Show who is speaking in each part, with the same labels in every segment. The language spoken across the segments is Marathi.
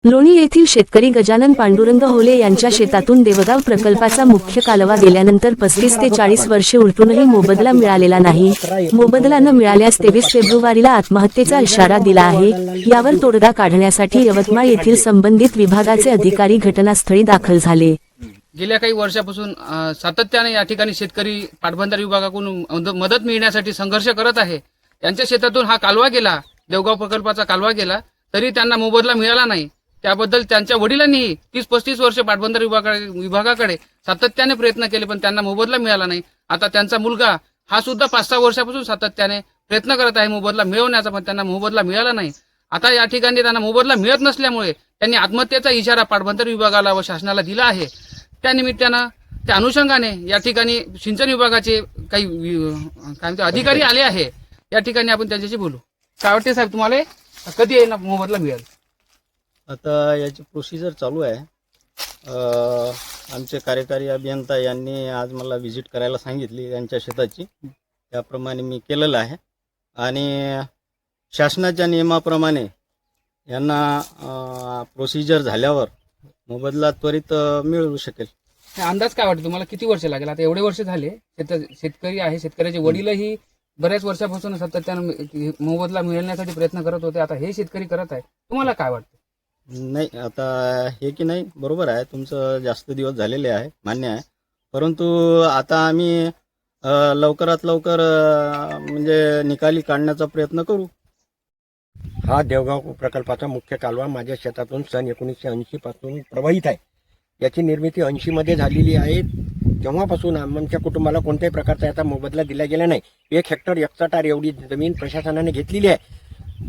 Speaker 1: लोणी येथील शेतकरी गजानन पांडुरंग होले यांच्या शेतातून देवगाव प्रकल्पाचा मुख्य कालवा गेल्यानंतर 35 ते 40 वर्षे उलटूनही मोबदला मिळालेला नाही। मोबदला न मिळाल्यास 23 फेब्रुवारीला आत्महत्येचा इशारा दिला आहे। यावर तोडगा काढण्यासाठी यवतमाळ येथील संबंधित विभागाचे अधिकारी घटनास्थळी दाखल झाले।
Speaker 2: गेल्या काही वर्षापासून सातत्याने या ठिकाणी शेतकरी पाटबंधारे विभागाकडून मदत मिळण्यासाठी संघर्ष करत आहे। त्यांच्या शेतातून हा कालवा गेला, देवगाव प्रकल्पाचा कालवा गेला, तरी त्यांना मोबदला मिळाला नाही। त्याबद्दल त्यांच्या वडिलांनी 30-35 वर्ष पाटबंधारे विभागाकडे सातत्याने प्रयत्न केले, पण त्यांना मोबदला मिळाला नाही। आता त्यांचा मुलगा हा सुद्धा 5-6 वर्षापासून सातत्याने प्रयत्न करत आहे मोबदला मिळवण्याचा, पण त्यांना मोबदला मिळाला नाही। आता या ठिकाणी त्यांना मोबदला मिळत नसल्यामुळे त्यांनी आत्महत्येचा इशारा पाटबंधारे विभागाला व शासनाला दिला आहे। त्या निमित्तानं त्या अनुषंगाने या ठिकाणी सिंचन विभागाचे काही काय म्हणते अधिकारी आले आहे। या ठिकाणी आपण त्यांच्याशी बोलू। काय वाटते साहेब तुम्हाला, कधी आहे ना मोबदला मिळेल?
Speaker 3: आता याची प्रोसिजर चालू आहे। आमचे कार्यकारी अभियंता यांनी आज मला व्हिजिट करायला सांगितली त्यांच्या शेताची, त्याप्रमाणे मी केलेलं आहे आणि शासनाच्या नियमाप्रमाणे यांना प्रोसिजर झाल्यावर मोबदला त्वरित मिळू शकेल।
Speaker 2: अंदाज काय वाटतं तुम्हाला, किती वर्ष लागेल? आता एवढे वर्ष झाले, शेतकरी आहे, शेतकऱ्याचे वडीलही बऱ्याच वर्षापासून सातत्याने मोबदला मिळवण्यासाठी प्रयत्न करत होते, आता हे शेतकरी करत आहे, तुम्हाला काय वाटतं?
Speaker 3: नाही, आता हे की नाही बरोबर आहे, तुमचं जास्त दिवस झालेले आहे, मान्य आहे, परंतु आता आम्ही लवकरात लवकर म्हणजे निकाली काढण्याचा प्रयत्न करू।
Speaker 4: हा देवगाव प्रकल्पाचा मुख्य कालवा माझ्या शेतातून सन 1980 पासून प्रवाहित आहे। याची निर्मिती 80 मध्ये झालेली आहे। तेव्हापासून आमच्या कुटुंबाला कोणत्याही प्रकारचा याचा मोबदला दिला गेला नाही। 1 हेक्टर 1 चटार एवढी जमीन प्रशासनाने घेतलेली आहे।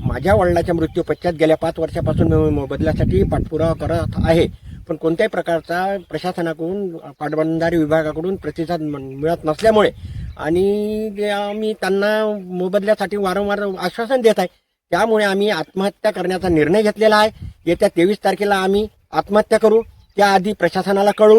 Speaker 4: माझ्या वडिलांच्या मृत्यू पश्चात गेल्या 5 वर्षापासून मी मोबदल्यासाठी पाठपुरावा करत आहे, पण कोणत्याही प्रकारचा प्रशासनाकडून पाटबंधारे विभागाकडून प्रतिसाद मिळत नसल्यामुळे आणि आम्ही त्यांना मोबदल्यासाठी वारंवार आश्वासन देत आहे, त्यामुळे आम्ही आत्महत्या करण्याचा निर्णय घेतलेला आहे। येत्या 23 तारखेला आम्ही आत्महत्या करू, त्याआधी प्रशासनाला कळवू।